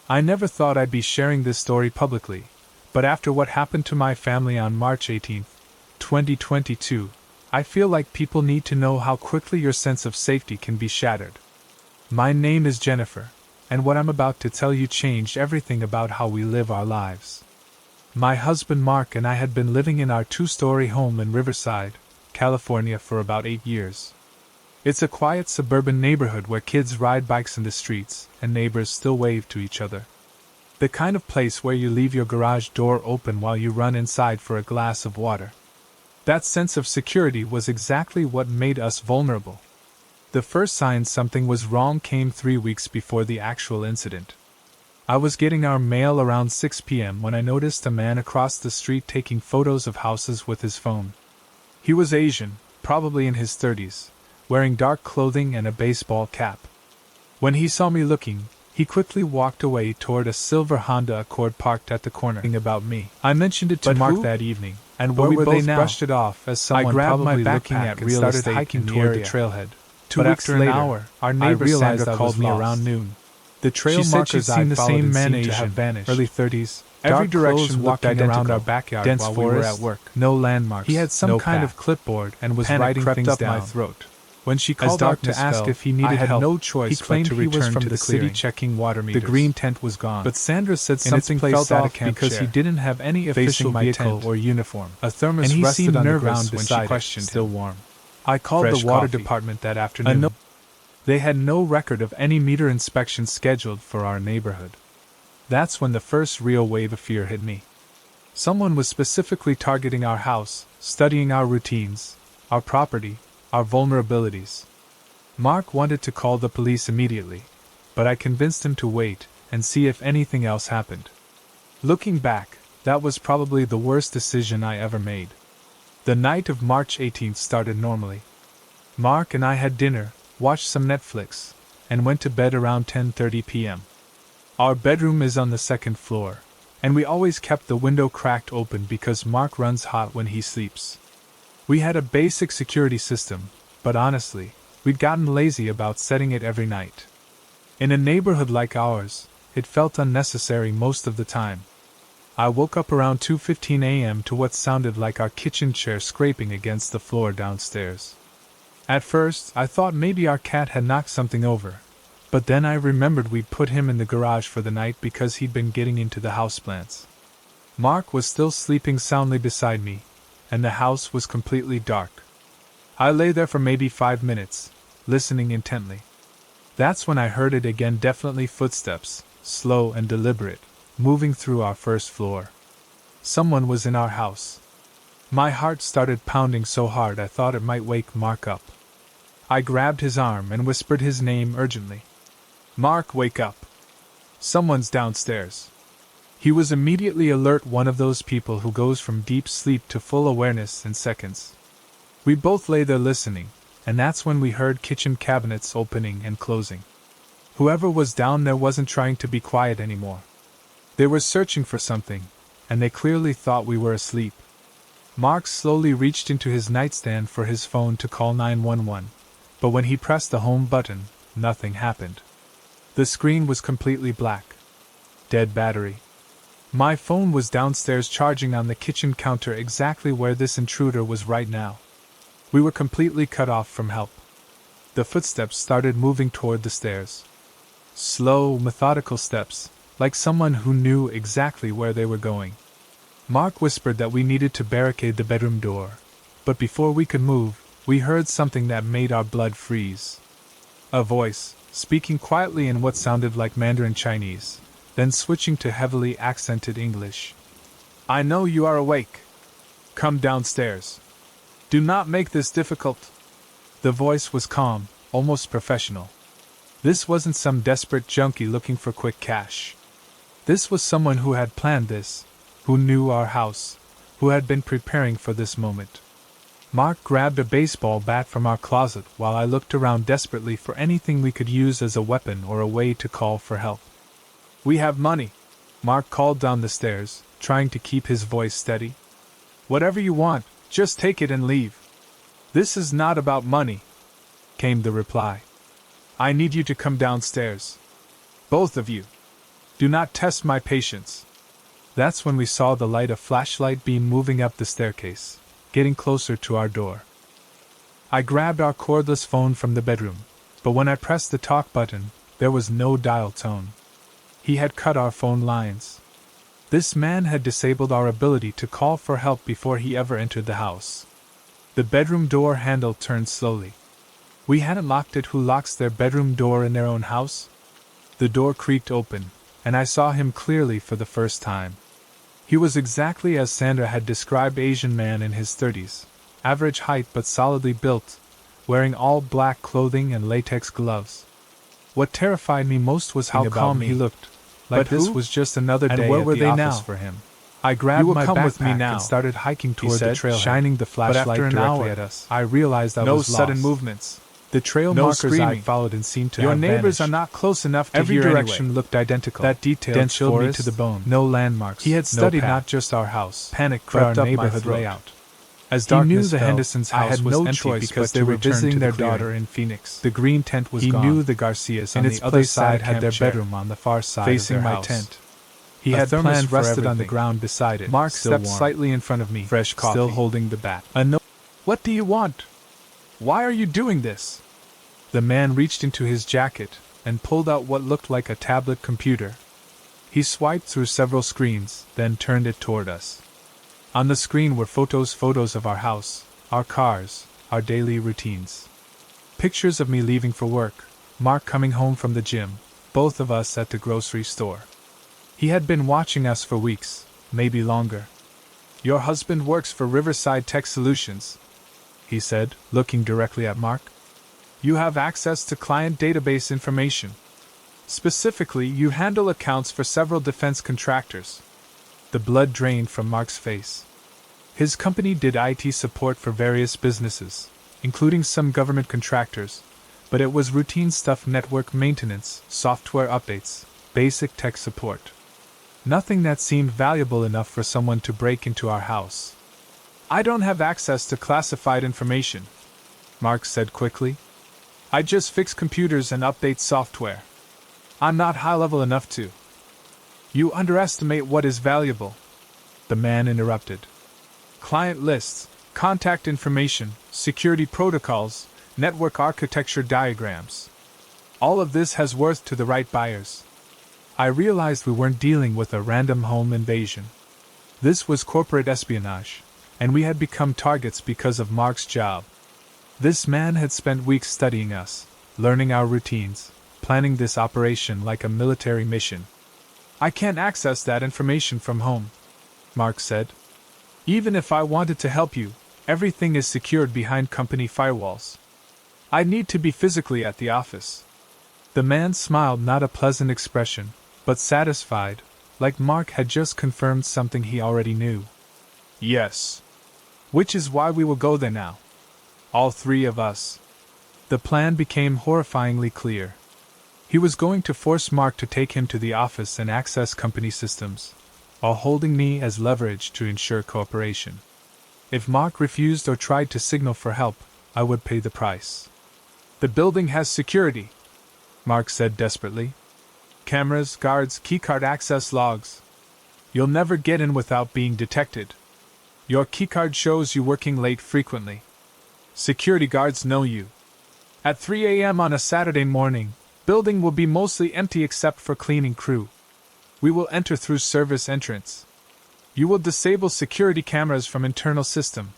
I never thought I'd be sharing this story publicly, but after what happened to my family on March 18, 2022, I feel like people need to know how quickly your sense of safety can be shattered. My name is Jennifer, and what I'm about to tell you changed everything about how we live our lives. My husband Mark and I had been living in our 2-story home in Riverside, California for about 8 years. It's a quiet suburban neighborhood where kids ride bikes in the streets and neighbors still wave to each other. The kind of place where you leave your garage door open while you run inside for a glass of water. That sense of security was exactly what made us vulnerable. The first sign something was wrong came 3 weeks before the actual incident. I was getting our mail around 6 p.m. when I noticed a man across the street taking photos of houses with his phone. He was Asian, probably in his 30s, wearing dark clothing and a baseball cap. When he saw me looking, he quickly walked away toward a silver Honda Accord parked at the corner. About me. I mentioned it to Mark that evening, and where were they now? Brushed it off as someone I grabbed my backpack and started hiking toward the trailhead. 2 weeks later, our neighbor Sandra called me around noon. The trail markers I'd followed seen to have vanished. Early 30s, every direction walking around our backyard dense while forest, we were at work. No landmarks. He had some kind of clipboard and was writing things down. My throat. When she called out to ask if he needed help, no choice he claimed but to return he was from to the city checking water meters. The green tent was gone, but Sandra said something felt off because he didn't have any official vehicle or uniform. A thermos and he rested seemed on the ground when she questioned still warm. I called the water department that afternoon. They had no record of any meter inspection scheduled for our neighborhood. That's when the first real wave of fear hit me. Someone was specifically targeting our house, studying our routines, our property, our vulnerabilities. Mark wanted to call the police immediately, but I convinced him to wait and see if anything else happened. Looking back, that was probably the worst decision I ever made. The night of March 18th started normally. Mark and I had dinner, watched some Netflix, and went to bed around 10:30 p.m. Our bedroom is on the 2nd floor, and we always kept the window cracked open because Mark runs hot when he sleeps. We had a basic security system, but honestly, we'd gotten lazy about setting it every night. In a neighborhood like ours, it felt unnecessary most of the time. I woke up around 2:15 a.m. to what sounded like our kitchen chair scraping against the floor downstairs. At first, I thought maybe our cat had knocked something over, but then I remembered we'd put him in the garage for the night because he'd been getting into the houseplants. Mark was still sleeping soundly beside me, and the house was completely dark. I lay there for maybe 5 minutes, listening intently. That's when I heard it again, definitely footsteps, slow and deliberate, moving through our first floor. Someone was in our house. My heart started pounding so hard I thought it might wake Mark up. I grabbed his arm and whispered his name urgently. "Mark, wake up! Someone's downstairs." He was immediately alert, one of those people who goes from deep sleep to full awareness in seconds. We both lay there listening, and that's when we heard kitchen cabinets opening and closing. Whoever was down there wasn't trying to be quiet anymore. They were searching for something, and they clearly thought we were asleep. Mark slowly reached into his nightstand for his phone to call 911, but when he pressed the home button, nothing happened. The screen was completely black. Dead battery. My phone was downstairs charging on the kitchen counter exactly where this intruder was right now. We were completely cut off from help. The footsteps started moving toward the stairs. Slow, methodical steps, like someone who knew exactly where they were going. Mark whispered that we needed to barricade the bedroom door, but before we could move, we heard something that made our blood freeze. A voice, speaking quietly in what sounded like Mandarin Chinese, then switching to heavily accented English. "I know you are awake. Come downstairs. Do not make this difficult." The voice was calm, almost professional. This wasn't some desperate junkie looking for quick cash. This was someone who had planned this, who knew our house, who had been preparing for this moment. Mark grabbed a baseball bat from our closet while I looked around desperately for anything we could use as a weapon or a way to call for help. "We have money," Mark called down the stairs, trying to keep his voice steady. "Whatever you want, just take it and leave." "This is not about money," came the reply. "I need you to come downstairs. Both of you. Do not test my patience. That's when we saw the light of flashlight beam moving up the staircase, getting closer to our door. I grabbed our cordless phone from the bedroom, but when I pressed the talk button, there was no dial tone. He had cut our phone lines. This man had disabled our ability to call for help before he ever entered the house. The bedroom door handle turned slowly. We hadn't locked it. Who locks their bedroom door in their own house? The door creaked open, and I saw him clearly for the first time. He was exactly as Sandra had described, Asian man in his 30s, average height but solidly built, wearing all black clothing and latex gloves. What terrified me most was how calm he looked, like this was just another day at the office for him. I grabbed my backpack and started hiking toward the trailhead, shining the flashlight directly at us. I realized I was lost. No sudden movements. The trail markers I followed and seemed to have vanished. Your neighbors are not close enough to hear. Every direction looked identical. That detail chilled me to the bone. No landmarks. He had studied not just our house, panic crept up neighborhood layout. As darkness fell, he knew the Hendersons' house was empty because they were visiting their daughter in Phoenix. The green tent was gone. He knew the Garcias on the other side had their bedroom on the far side facing my tent. He had plans rested on the ground beside it. Mark stepped slightly in front of me, fresh coffee, still holding the bat. What do you want? Why are you doing this? The man reached into his jacket and pulled out what looked like a tablet computer. He swiped through several screens, then turned it toward us. On the screen were photos of our house, our cars, our daily routines. Pictures of me leaving for work, Mark coming home from the gym, both of us at the grocery store. He had been watching us for weeks, maybe longer. Your husband works for Riverside Tech Solutions, he said, looking directly at Mark. You have access to client database information. Specifically, you handle accounts for several defense contractors. The blood drained from Mark's face. His company did IT support for various businesses, including some government contractors, but it was routine stuff: network maintenance, software updates, basic tech support. Nothing that seemed valuable enough for someone to break into our house. I don't have access to classified information, Mark said quickly. I just fix computers and update software. I'm not high level enough to. You underestimate what is valuable, the man interrupted. Client lists, contact information, security protocols, network architecture diagrams. All of this has worth to the right buyers. I realized we weren't dealing with a random home invasion. This was corporate espionage, and we had become targets because of Mark's job. This man had spent weeks studying us, learning our routines, planning this operation like a military mission. I can't access that information from home, Mark said. Even if I wanted to help you, everything is secured behind company firewalls. I need to be physically at the office. The man smiled, not a pleasant expression, but satisfied, like Mark had just confirmed something he already knew. Yes. Which is why we will go there now. All three of us. The plan became horrifyingly clear. He was going to force Mark to take him to the office and access company systems, while holding me as leverage to ensure cooperation. If Mark refused or tried to signal for help, I would pay the price. The building has security, Mark said desperately. Cameras, guards, keycard access logs. You'll never get in without being detected. Your keycard shows you working late frequently. Security guards know you. At 3 a.m. on a Saturday morning, building will be mostly empty except for cleaning crew. We will enter through service entrance. You will disable security cameras from internal system.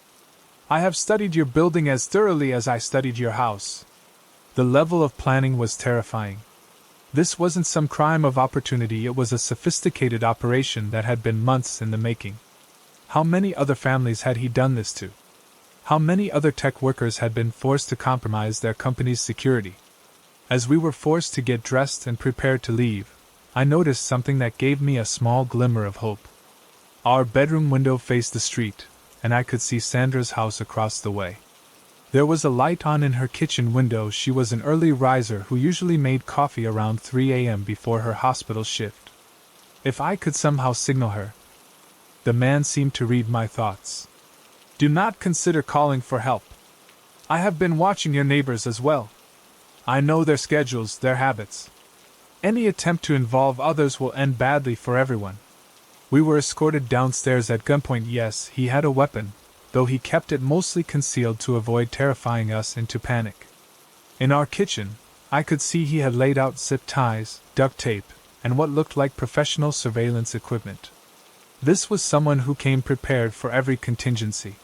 I have studied your building as thoroughly as I studied your house. The level of planning was terrifying. This wasn't some crime of opportunity, it was a sophisticated operation that had been months in the making. How many other families had he done this to? How many other tech workers had been forced to compromise their company's security? As we were forced to get dressed and prepared to leave, I noticed something that gave me a small glimmer of hope. Our bedroom window faced the street, and I could see Sandra's house across the way. There was a light on in her kitchen window. She was an early riser who usually made coffee around 3 a.m. before her hospital shift. If I could somehow signal her. The man seemed to read my thoughts. Do not consider calling for help. I have been watching your neighbors as well. I know their schedules, their habits. Any attempt to involve others will end badly for everyone. We were escorted downstairs at gunpoint. Yes, he had a weapon, though he kept it mostly concealed to avoid terrifying us into panic. In our kitchen, I could see he had laid out zip ties, duct tape, and what looked like professional surveillance equipment. This was someone who came prepared for every contingency.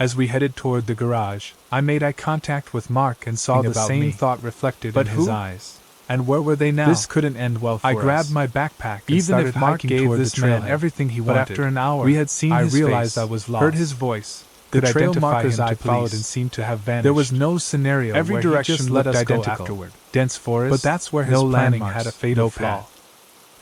As we headed toward the garage, I made eye contact with Mark and saw the same thought reflected in his eyes. And where were they now? This couldn't end well for us. I grabbed my backpack and even if Mark gave this man everything he wanted, but after an hour we had seen his realized face, I was lost. Heard his voice, the trail markers I followed and seemed to have vanished. There was no scenario every where direction he just let us identical. Go afterward. Dense forest, but that's where his planning had a fatal flaw.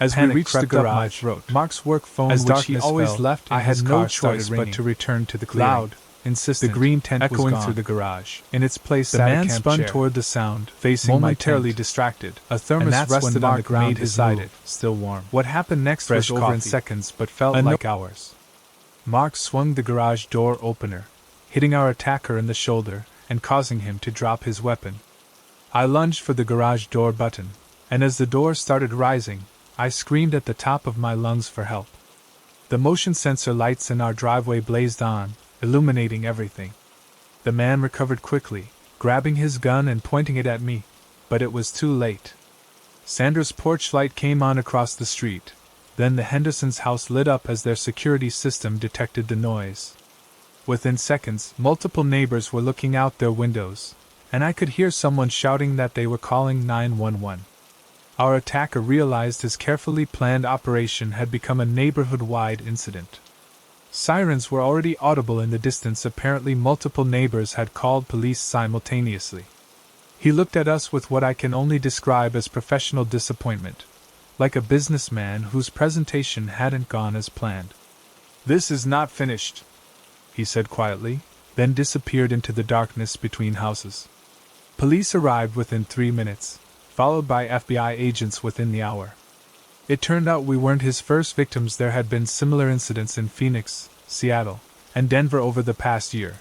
As we reached the garage, Mark's work phone, which he always left, I had no choice but to return to the clearing. Loud, insistent, the green tent echoing through the garage. In its place, the man spun toward the sound, facing momentarily distracted. A thermos rested on the ground beside it, still warm. What happened next was over in seconds, but felt like hours. Mark swung the garage door opener, hitting our attacker in the shoulder and causing him to drop his weapon. I lunged for the garage door button, and as the door started rising, I screamed at the top of my lungs for help. The motion sensor lights in our driveway blazed on, illuminating everything. The man recovered quickly, grabbing his gun and pointing it at me, but it was too late. Sandra's porch light came on across the street, then the Hendersons' house lit up as their security system detected the noise. Within seconds, multiple neighbors were looking out their windows, and I could hear someone shouting that they were calling 911. Our attacker realized his carefully planned operation had become a neighborhood-wide incident. Sirens were already audible in the distance. Apparently multiple neighbors had called police simultaneously. He looked at us with what I can only describe as professional disappointment, like a businessman whose presentation hadn't gone as planned. "This is not finished," he said quietly, then disappeared into the darkness between houses. Police arrived within 3 minutes, followed by FBI agents within the hour. It turned out we weren't his first victims. There had been similar incidents in Phoenix, Seattle, and Denver over the past year,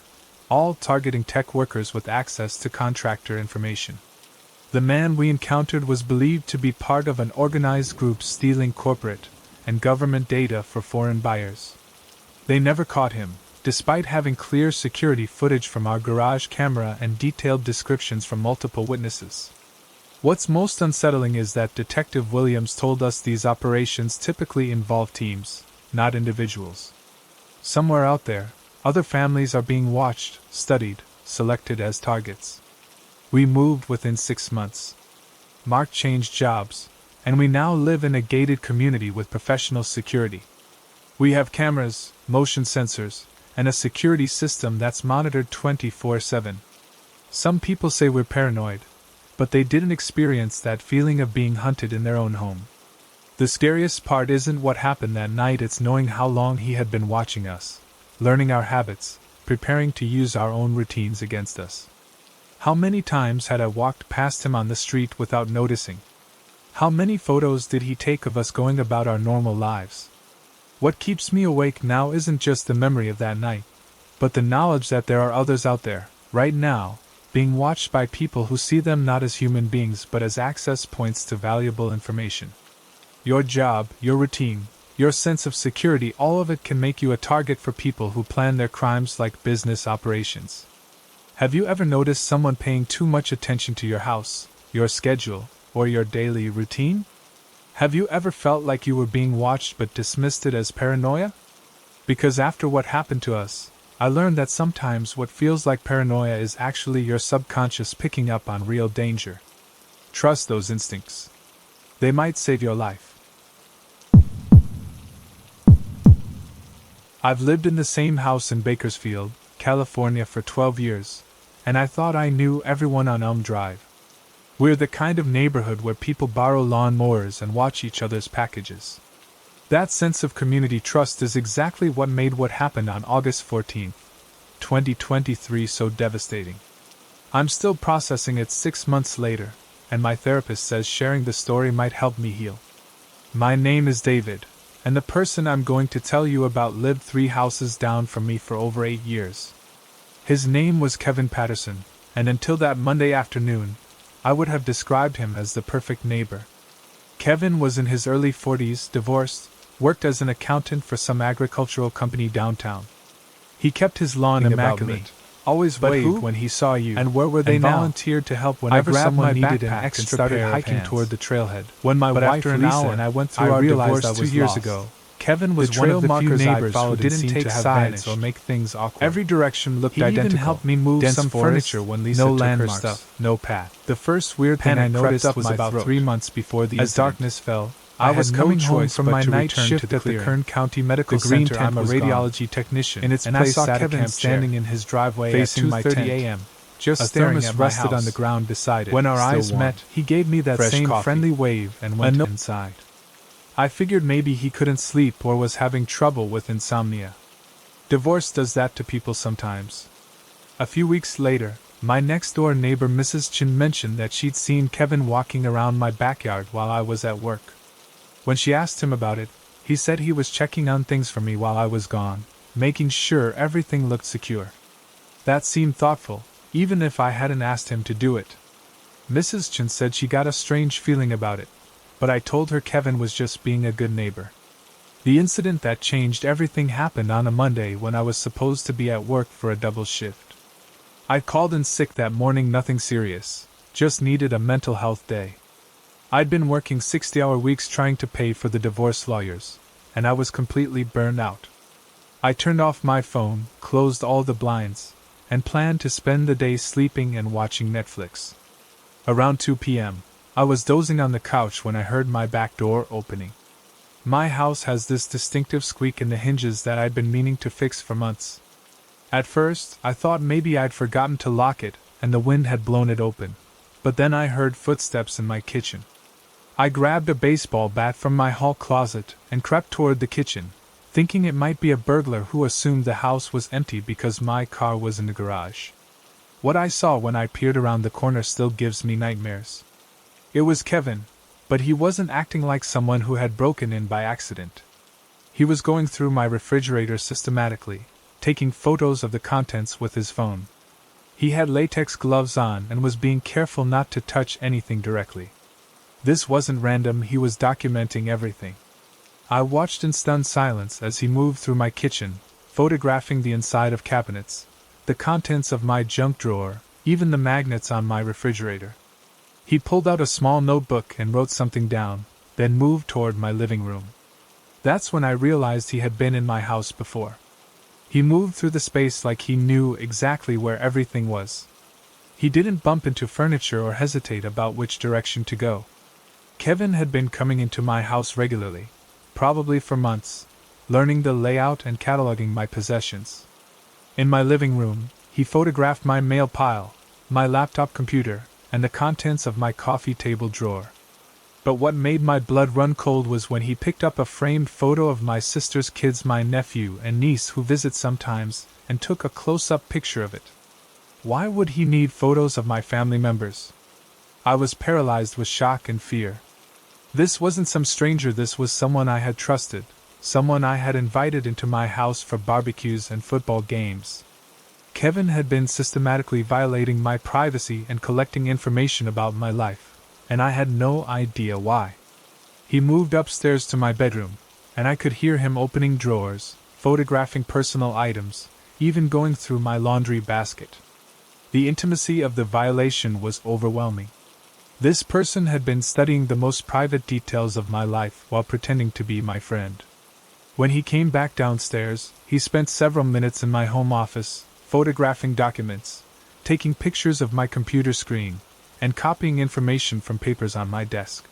all targeting tech workers with access to contractor information. The man we encountered was believed to be part of an organized group stealing corporate and government data for foreign buyers. They never caught him, despite having clear security footage from our garage camera and detailed descriptions from multiple witnesses. What's most unsettling is that Detective Williams told us these operations typically involve teams, not individuals. Somewhere out there, other families are being watched, studied, selected as targets. We moved within 6 months. Mark changed jobs, and we now live in a gated community with professional security. We have cameras, motion sensors, and a security system that's monitored 24/7. Some people say we're paranoid, but they didn't experience that feeling of being hunted in their own home. The scariest part isn't what happened that night, it's knowing how long he had been watching us, learning our habits, preparing to use our own routines against us. How many times had I walked past him on the street without noticing? How many photos did he take of us going about our normal lives? What keeps me awake now isn't just the memory of that night, but the knowledge that there are others out there, right now, being watched by people who see them not as human beings but as access points to valuable information. Your job, your routine, your sense of security, all of it can make you a target for people who plan their crimes like business operations. Have you ever noticed someone paying too much attention to your house, your schedule, or your daily routine? Have you ever felt like you were being watched but dismissed it as paranoia? Because after what happened to us, I learned that sometimes what feels like paranoia is actually your subconscious picking up on real danger. Trust those instincts. They might save your life. I've lived in the same house in Bakersfield, California for 12 years, and I thought I knew everyone on Elm Drive. We're the kind of neighborhood where people borrow lawnmowers and watch each other's packages. That sense of community trust is exactly what made what happened on August 14, 2023 so devastating. I'm still processing it 6 months later, and my therapist says sharing the story might help me heal. My name is David, and the person I'm going to tell you about lived 3 houses down from me for over 8 years. His name was Kevin Patterson, and until that Monday afternoon, I would have described him as the perfect neighbor. Kevin was in his early 40s, divorced, worked as an accountant for some agricultural company downtown. He kept his lawn immaculate, always waved when he saw you, and where were they now? Volunteered to help whenever someone needed an extra and started hiking toward the trailhead. When my wife Lisa and I went through our divorce 2 years ago, Kevin was one of the few neighbors who didn't take sides or make things awkward. Every direction looked identical. He even helped me move some furniture when Lisa took her stuff. No path. The first weird thing I noticed was about 3 months before the incident. As darkness fell, I was coming home from my night shift at the Kern County Medical Center. I'm a radiology technician, and I saw Kevin standing in his driveway facing my 2:30 a.m. Just staring at my house. Rested on the ground beside it. When our eyes met, he gave me that same friendly wave and went inside. I figured maybe he couldn't sleep or was having trouble with insomnia. Divorce does that to people sometimes. A few weeks later, my next-door neighbor Mrs. Chin mentioned that she'd seen Kevin walking around my backyard while I was at work. When she asked him about it, he said he was checking on things for me while I was gone, making sure everything looked secure. That seemed thoughtful, even if I hadn't asked him to do it. Mrs. Chin said she got a strange feeling about it, but I told her Kevin was just being a good neighbor. The incident that changed everything happened on a Monday when I was supposed to be at work for a double shift. I'd called in sick that morning, nothing serious, just needed a mental health day. I'd been working 60-hour weeks trying to pay for the divorce lawyers, and I was completely burned out. I turned off my phone, closed all the blinds, and planned to spend the day sleeping and watching Netflix. Around 2 p.m., I was dozing on the couch when I heard my back door opening. My house has this distinctive squeak in the hinges that I'd been meaning to fix for months. At first, I thought maybe I'd forgotten to lock it and the wind had blown it open, but then I heard footsteps in my kitchen. I grabbed a baseball bat from my hall closet and crept toward the kitchen, thinking it might be a burglar who assumed the house was empty because my car was in the garage. What I saw when I peered around the corner still gives me nightmares. It was Kevin, but he wasn't acting like someone who had broken in by accident. He was going through my refrigerator systematically, taking photos of the contents with his phone. He had latex gloves on and was being careful not to touch anything directly. This wasn't random, he was documenting everything. I watched in stunned silence as he moved through my kitchen, photographing the inside of cabinets, the contents of my junk drawer, even the magnets on my refrigerator. He pulled out a small notebook and wrote something down, then moved toward my living room. That's when I realized he had been in my house before. He moved through the space like he knew exactly where everything was. He didn't bump into furniture or hesitate about which direction to go. Kevin had been coming into my house regularly, probably for months, learning the layout and cataloging my possessions. In my living room, he photographed my mail pile, my laptop computer, and the contents of my coffee table drawer. But what made my blood run cold was when he picked up a framed photo of my sister's kids, my nephew and niece who visit sometimes, and took a close-up picture of it. Why would he need photos of my family members? I was paralyzed with shock and fear. This wasn't some stranger, this was someone I had trusted, someone I had invited into my house for barbecues and football games. Kevin had been systematically violating my privacy and collecting information about my life, and I had no idea why. He moved upstairs to my bedroom, and I could hear him opening drawers, photographing personal items, even going through my laundry basket. The intimacy of the violation was overwhelming. This person had been studying the most private details of my life while pretending to be my friend. When he came back downstairs, he spent several minutes in my home office, photographing documents, taking pictures of my computer screen, and copying information from papers on my desk.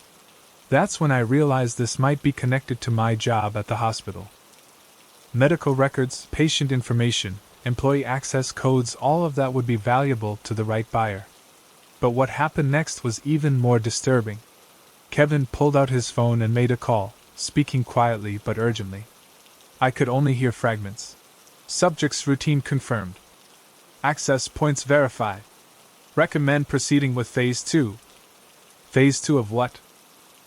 That's when I realized this might be connected to my job at the hospital. Medical records, patient information, employee access codes, all of that would be valuable to the right buyer. But what happened next was even more disturbing. Kevin pulled out his phone and made a call, speaking quietly but urgently. I could only hear fragments. Subject's routine confirmed. Access points verified. Recommend proceeding with Phase 2. Phase 2 of what?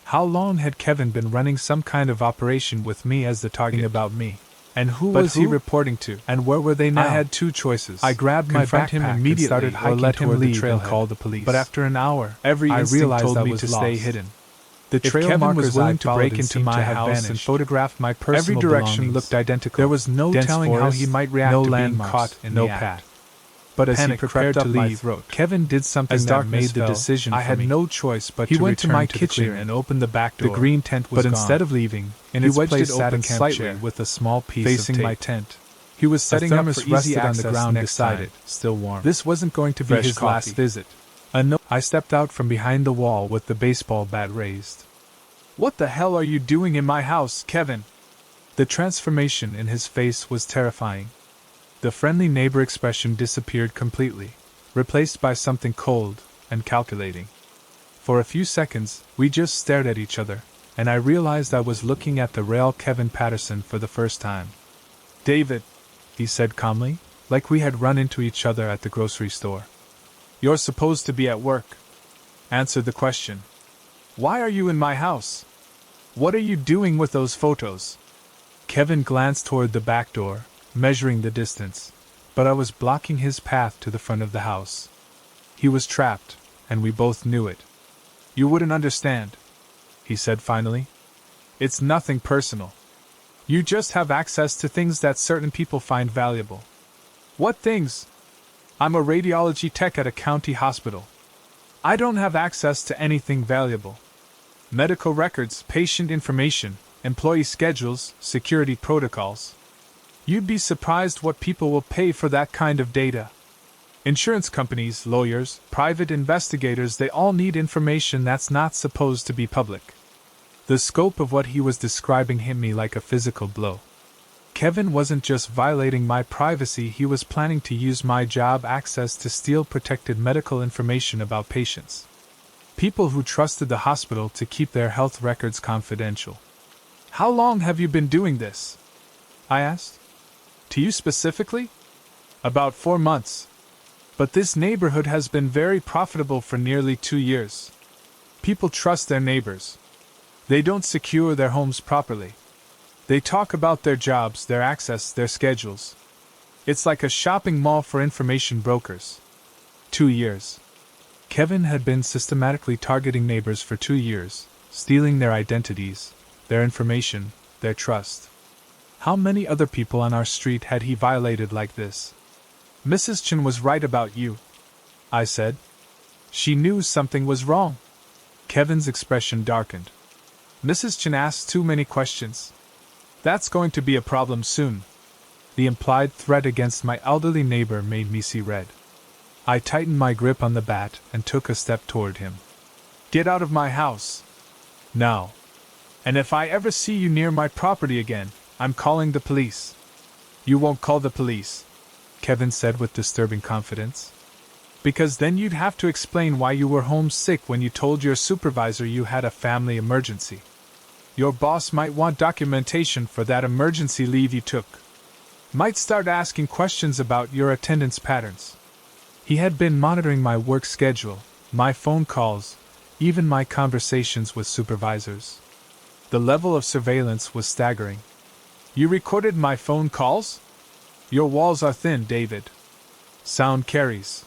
How long had Kevin been running some kind of operation with me as the target about me? And who was he reporting to? And where were they now? I had two choices. I grabbed my backpack him immediately, and started hiking, or let him leave and call the police. But after an hour, every instinct told me to stay hidden. The trail Kevin markers was willing I to break followed into seemed my to have house and vanished. photograph my personal Every direction belongings. looked identical. There was no Dense telling how forest, he might react no to being landmarks, caught in no the act. path. But as Panic he prepared crept to up my leave, throat. Kevin did something As that darkness made the fell, decision I for had me. no choice but He to went to return my to the kitchen clearing. and opened the back door. The green tent was but gone. instead of leaving, In he its wedged place it sat open a camp slightly chair with a small piece facing of tape. my tent. He was setting up thermos for easy rested on access the ground next beside time. it, still warm. This wasn't going to be Fresh his coffee. last visit. I stepped out from behind the wall with the baseball bat raised. "What the hell are you doing in my house, Kevin?" The transformation in his face was terrifying. The friendly neighbor expression disappeared completely, replaced by something cold and calculating. For a few seconds, we just stared at each other, and I realized I was looking at the real Kevin Patterson for the first time. "David," he said calmly, like we had run into each other at the grocery store. "You're supposed to be at work. Answer the question. Why are you in my house? What are you doing with those photos?" Kevin glanced toward the back door, measuring the distance, but I was blocking his path to the front of the house. He was trapped, and we both knew it. "You wouldn't understand," he said finally. "It's nothing personal. You just have access to things that certain people find valuable." "What things?" "I'm a radiology tech at a county hospital. I don't have access to anything valuable. Medical records, patient information, employee schedules, security protocols. You'd be surprised what people will pay for that kind of data. Insurance companies, lawyers, private investigators, they all need information that's not supposed to be public." The scope of what he was describing hit me like a physical blow. Kevin wasn't just violating my privacy, he was planning to use my job access to steal protected medical information about patients. People who trusted the hospital to keep their health records confidential. "How long have you been doing this?" I asked. "To you specifically?" "About 4 months. But this neighborhood has been very profitable for nearly 2 years. People trust their neighbors. They don't secure their homes properly. They talk about their jobs, their access, their schedules. It's like a shopping mall for information brokers." 2 years. Kevin had been systematically targeting neighbors for 2 years, stealing their identities, their information, their trust. How many other people on our street had he violated like this? "Mrs. Chen was right about you," I said. "She knew something was wrong." Kevin's expression darkened. "Mrs. Chen asks too many questions. That's going to be a problem soon." The implied threat against my elderly neighbor made me see red. I tightened my grip on the bat and took a step toward him. "Get out of my house. Now. And if I ever see you near my property again, I'm calling the police." "You won't call the police," Kevin said with disturbing confidence. "Because then you'd have to explain why you were homesick when you told your supervisor you had a family emergency. Your boss might want documentation for that emergency leave you took. Might start asking questions about your attendance patterns." He had been monitoring my work schedule, my phone calls, even my conversations with supervisors. The level of surveillance was staggering. "You recorded my phone calls? Your walls are thin, David. Sound carries.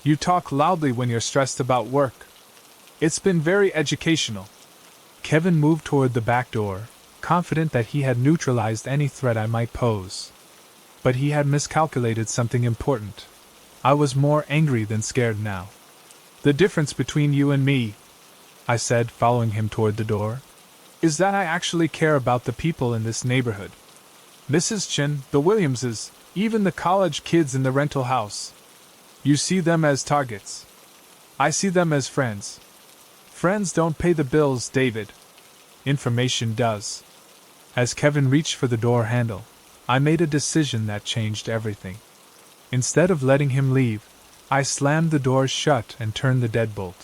You talk loudly when you're stressed about work. It's been very educational." Kevin moved toward the back door, confident that he had neutralized any threat I might pose. But he had miscalculated something important. I was more angry than scared now. "The difference between you and me," I said, following him toward the door, "is that I actually care about the people in this neighborhood. Mrs. Chen, the Williamses, even the college kids in the rental house. You see them as targets. I see them as friends. Friends don't pay the bills, David. Information does." As Kevin reached for the door handle, I made a decision that changed everything. Instead of letting him leave, I slammed the door shut and turned the deadbolt.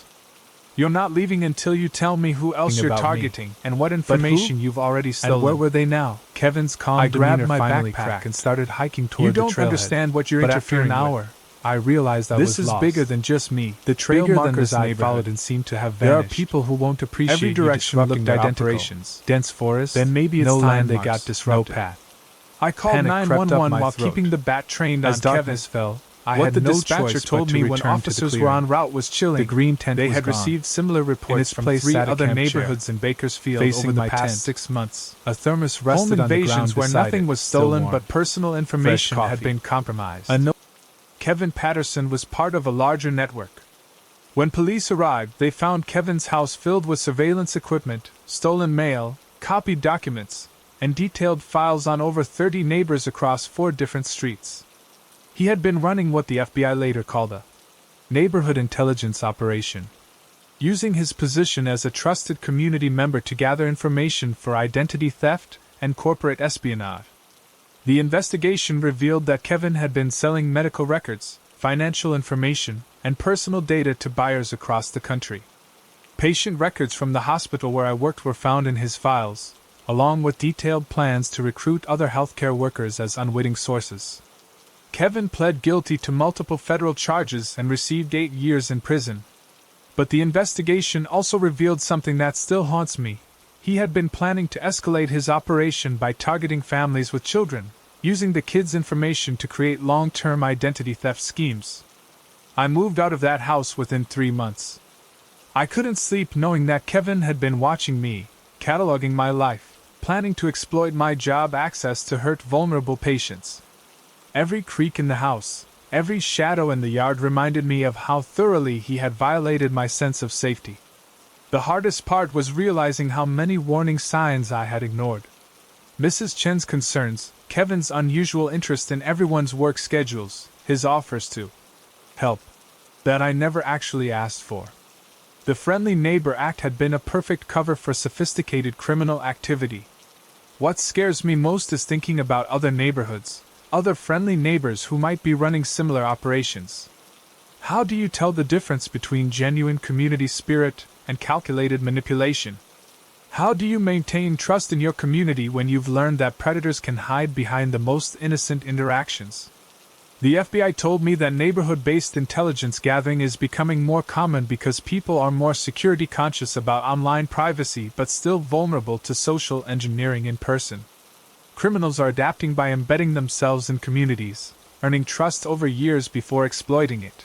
"You're not leaving until you tell me who else you're targeting and what information you've already stolen." "And where were they now?" Kevin's calm demeanor finally cracked and started hiking toward the trailhead. "You don't understand what you're interfering with." But after an hour, I realized I was lost. "This is bigger than just me. The trail markers I followed and seemed to have vanished. There are people who won't appreciate every direction looked their operations. Dense forest, then maybe it's no land they got disrupted. No path." I called 911 while keeping the bat trained on Kevin. As darkness fell, I What had the no dispatcher choice told but to me when return to the officers were clearing. en route was chilling. The green tent They was had gone. received similar In reports its from place 3 sat a other camp neighborhoods chair, in Bakersfield facing over the my past tent. 6 months. A thermos Home rested on the invasions ground where beside nothing it, was still stolen warm. but personal Fresh information had coffee. been compromised. Kevin Patterson was part of a larger network. When police arrived, they found Kevin's house filled with surveillance equipment, stolen mail, copied documents, and detailed files on over 30 neighbors across 4 different streets. He had been running what the FBI later called a neighborhood intelligence operation, using his position as a trusted community member to gather information for identity theft and corporate espionage. The investigation revealed that Kevin had been selling medical records, financial information, and personal data to buyers across the country. Patient records from the hospital where I worked were found in his files, along with detailed plans to recruit other healthcare workers as unwitting sources. Kevin pled guilty to multiple federal charges and received 8 years in prison. But the investigation also revealed something that still haunts me. He had been planning to escalate his operation by targeting families with children, using the kids' information to create long-term identity theft schemes. I moved out of that house within 3 months. I couldn't sleep knowing that Kevin had been watching me, cataloging my life, planning to exploit my job access to hurt vulnerable patients. Every creak in the house, every shadow in the yard reminded me of how thoroughly he had violated my sense of safety. The hardest part was realizing how many warning signs I had ignored. Mrs. Chen's concerns, Kevin's unusual interest in everyone's work schedules, his offers to help that I never actually asked for. The Friendly Neighbor Act had been a perfect cover for sophisticated criminal activity. What scares me most is thinking about other neighborhoods, other friendly neighbors who might be running similar operations. How do you tell the difference between genuine community spirit and calculated manipulation? How do you maintain trust in your community when you've learned that predators can hide behind the most innocent interactions? The FBI told me that neighborhood-based intelligence gathering is becoming more common because people are more security conscious about online privacy but still vulnerable to social engineering in person. Criminals are adapting by embedding themselves in communities, earning trust over years before exploiting it.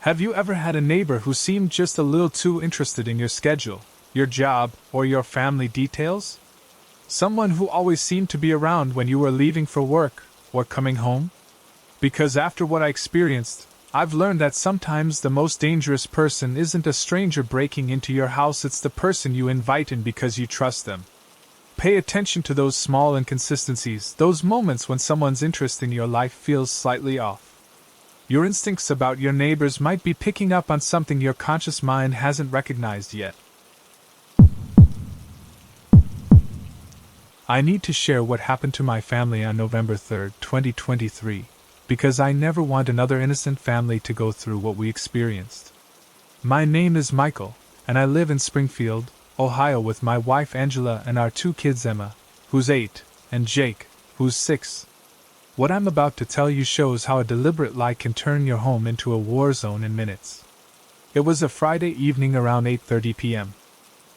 Have you ever had a neighbor who seemed just a little too interested in your schedule, your job, or your family details? Someone who always seemed to be around when you were leaving for work or coming home? Because after what I experienced, I've learned that sometimes the most dangerous person isn't a stranger breaking into your house, it's the person you invite in because you trust them. Pay attention to those small inconsistencies, those moments when someone's interest in your life feels slightly off. Your instincts about your neighbors might be picking up on something your conscious mind hasn't recognized yet. I need to share what happened to my family on November 3, 2023. Because I never want another innocent family to go through what we experienced. My name is Michael, and I live in Springfield, Ohio with my wife Angela and our 2 kids Emma, who's 8, and Jake, who's 6. What I'm about to tell you shows how a deliberate lie can turn your home into a war zone in minutes. It was a Friday evening around 8:30 p.m.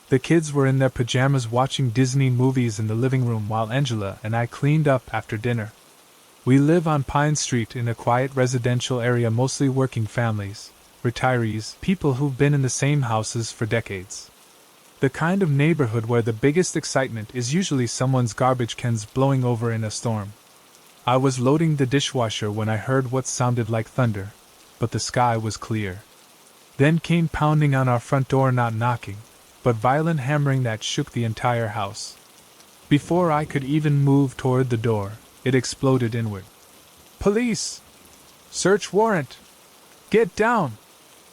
The kids were in their pajamas watching Disney movies in the living room while Angela and I cleaned up after dinner. We live on Pine Street in a quiet residential area, mostly working families, retirees, people who've been in the same houses for decades. The kind of neighborhood where the biggest excitement is usually someone's garbage cans blowing over in a storm. I was loading the dishwasher when I heard what sounded like thunder, but the sky was clear. Then came pounding on our front door, not knocking, but violent hammering that shook the entire house. Before I could even move toward the door, it exploded inward. Police! Search warrant! Get down!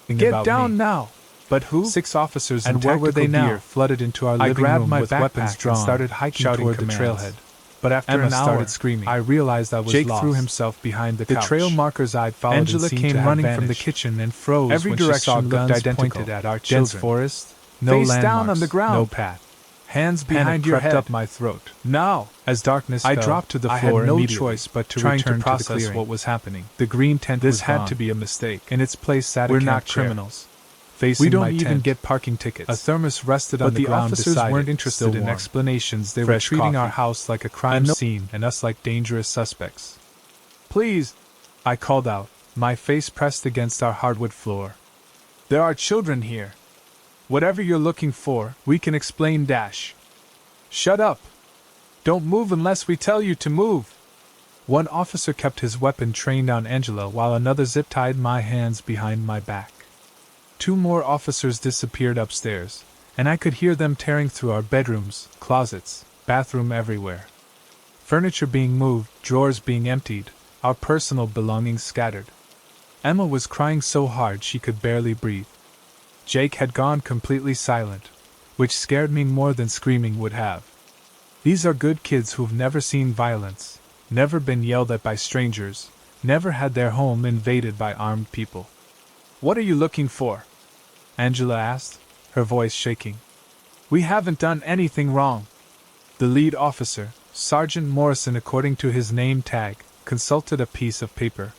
Get down now! But who? 6 officers and where were they now? Flooded into our living room with weapons drawn, and started hiking toward the trailhead. But after Emma started screaming, I realized I was Jake lost. Threw himself behind the couch. The trail markers I'd followed Angela came running from the kitchen and froze. Every direction looked identical. Pointed at our children. Dense forest, no face landmarks, down on the ground, no path. Hands behind your head. Up my throat. Now, as darkness fell, I dropped to the floor. I had no choice but to return to process what was happening. The green tent was gone. This had to be a mistake. In its place sat a camp chair. We're not criminals. Facing we don't even get parking tickets. A thermos rested on the ground beside it. But the officers weren't interested in explanations. They were treating our house like a crime scene and us like dangerous suspects. Please, I called out, my face pressed against our hardwood floor. "There are children here. Whatever you're looking for, we can explain dash." "Shut up! Don't move unless we tell you to move!" One officer kept his weapon trained on Angela while another zip-tied my hands behind my back. Two more officers disappeared upstairs, and I could hear them tearing through our bedrooms, closets, bathroom, everywhere. Furniture being moved, drawers being emptied, our personal belongings scattered. Emma was crying so hard she could barely breathe. Jake had gone completely silent, which scared me more than screaming would have. These are good kids who've never seen violence, never been yelled at by strangers, never had their home invaded by armed people. "What are you looking for?" Angela asked, her voice shaking. "We haven't done anything wrong." The lead officer, Sergeant Morrison, according to his name tag, consulted a piece of paper.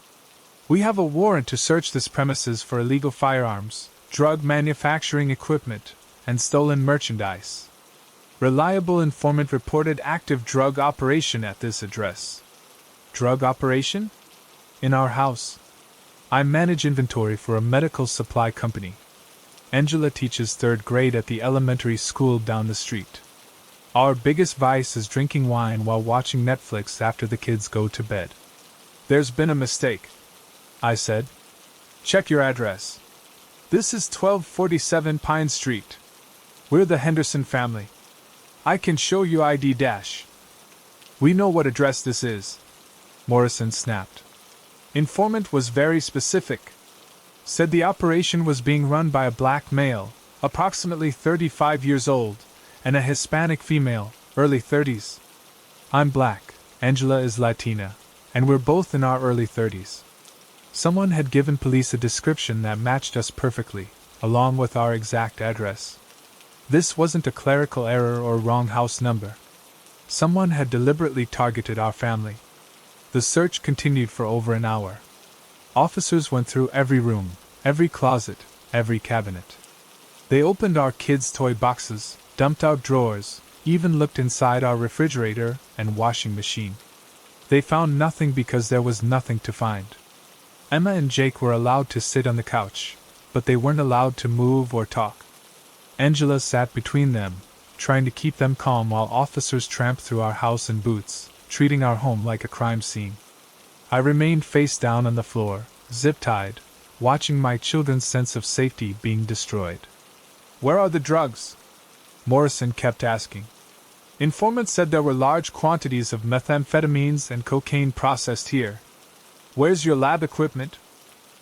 "We have a warrant to search this premises for illegal firearms, drug manufacturing equipment, and stolen merchandise. Reliable informant reported active drug operation at this address." "Drug operation?" "In our house. I manage inventory for a medical supply company. Angela teaches 3rd grade at the elementary school down the street. Our biggest vice is drinking wine while watching Netflix after the kids go to bed." "There's been a mistake," I said. "Check your address. This is 1247 Pine Street. We're the Henderson family. I can show you ID dash." "We know what address this is," Morrison snapped. "Informant was very specific. Said the operation was being run by a black male, approximately 35 years old, and a Hispanic female, early 30s. I'm black, Angela is Latina, and we're both in our early 30s. Someone had given police a description that matched us perfectly, along with our exact address. This wasn't a clerical error or wrong house number. Someone had deliberately targeted our family. The search continued for over an hour. Officers went through every room, every closet, every cabinet. They opened our kids' toy boxes, dumped out drawers, even looked inside our refrigerator and washing machine. They found nothing because there was nothing to find. Emma and Jake were allowed to sit on the couch, but they weren't allowed to move or talk. Angela sat between them, trying to keep them calm while officers tramped through our house in boots, treating our home like a crime scene. I remained face down on the floor, zip-tied, watching my children's sense of safety being destroyed. "Where are the drugs?" Morrison kept asking. "Informant said there were large quantities of methamphetamines and cocaine processed here. Where's your lab equipment?"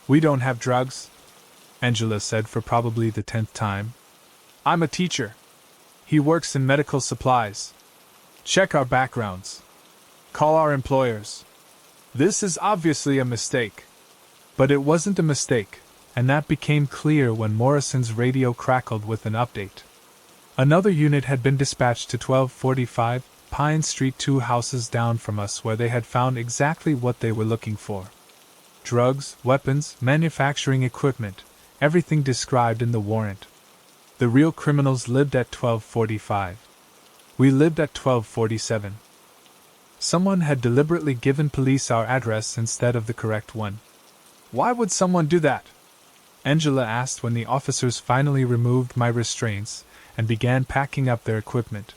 "We don't have drugs," Angela said for probably the 10th time. "I'm a teacher. He works in medical supplies. Check our backgrounds. Call our employers. This is obviously a mistake." But it wasn't a mistake, and that became clear when Morrison's radio crackled with an update. Another unit had been dispatched to 1245 Pine Street, 2 houses down from us, where they had found exactly what they were looking for. Drugs, weapons, manufacturing equipment, everything described in the warrant. The real criminals lived at 1245. We lived at 1247. Someone had deliberately given police our address instead of the correct one. "Why would someone do that?" Angela asked when the officers finally removed my restraints and began packing up their equipment.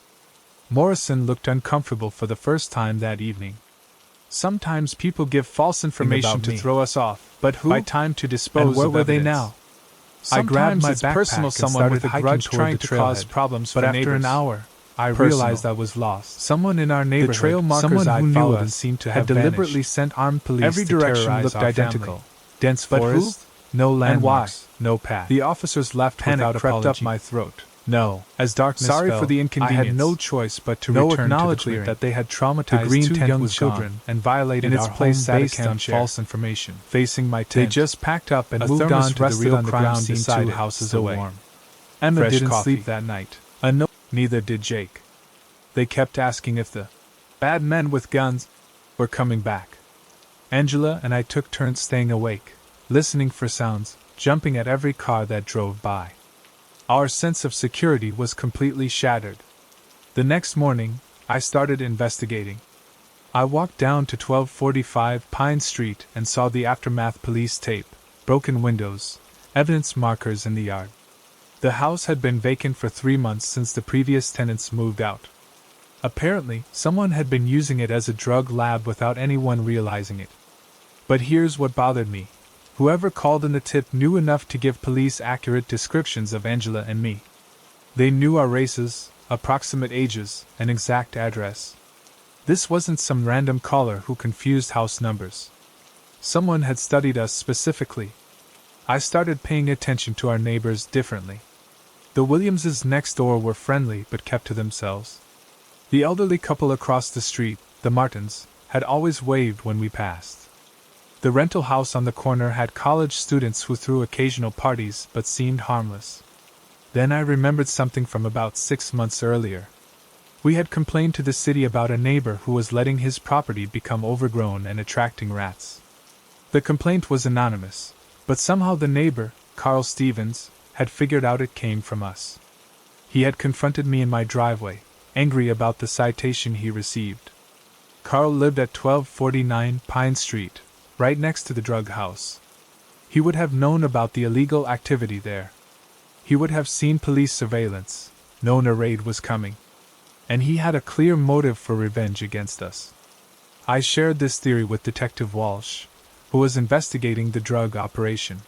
Morrison looked uncomfortable for the first time that evening. "Sometimes people give false information to throw us off, but who? By time to dispose And where of were they evidence. now?" I grabbed my it's backpack personal, and someone started with a hiking grudge toward trying the to cause trailhead. problems But for after neighbors. an hour, I Personal. realized I was lost. Someone in our neighborhood, The trail markers someone I who knew followed us, seemed to had have deliberately vanished. sent armed police Every to direction terrorize looked our identical. family. Dense But who? forest, no landmarks, why? no path. The officers left Panic without crept up apology. my throat. No. As darkness Sorry fell, for the I inconvenience. had no choice but to No return to the acknowledgement clearing. that they had The traumatized green 2 tent young was children gone, and violated in its our place home based based on on false false information. Facing my They tent, just packed up and a moved thermos on to the rested real on the crime ground scene beside 2 it, houses still away. warm. Emma Fresh didn't coffee. sleep that night. Neither did Jake. They kept asking if the bad men with guns were coming back. Angela and I took turns staying awake, listening for sounds, jumping at every car that drove by. Our sense of security was completely shattered. The next morning, I started investigating. I walked down to 1245 Pine Street and saw the aftermath: police tape, broken windows, evidence markers in the yard. The house had been vacant for 3 months since the previous tenants moved out. Apparently, someone had been using it as a drug lab without anyone realizing it. But here's what bothered me. Whoever called in the tip knew enough to give police accurate descriptions of Angela and me. They knew our races, approximate ages, and exact address. This wasn't some random caller who confused house numbers. Someone had studied us specifically. I started paying attention to our neighbors differently. The Williamses next door were friendly but kept to themselves. The elderly couple across the street, the Martins, had always waved when we passed. The rental house on the corner had college students who threw occasional parties but seemed harmless. Then I remembered something from about 6 months earlier. We had complained to the city about a neighbor who was letting his property become overgrown and attracting rats. The complaint was anonymous, but somehow the neighbor, Carl Stevens, had figured out it came from us. He had confronted me in my driveway, angry about the citation he received. Carl lived at 1249 Pine Street, right next to the drug house. He would have known about the illegal activity there. He would have seen police surveillance, known a raid was coming. And he had a clear motive for revenge against us. I shared this theory with Detective Walsh, who was investigating the drug operation.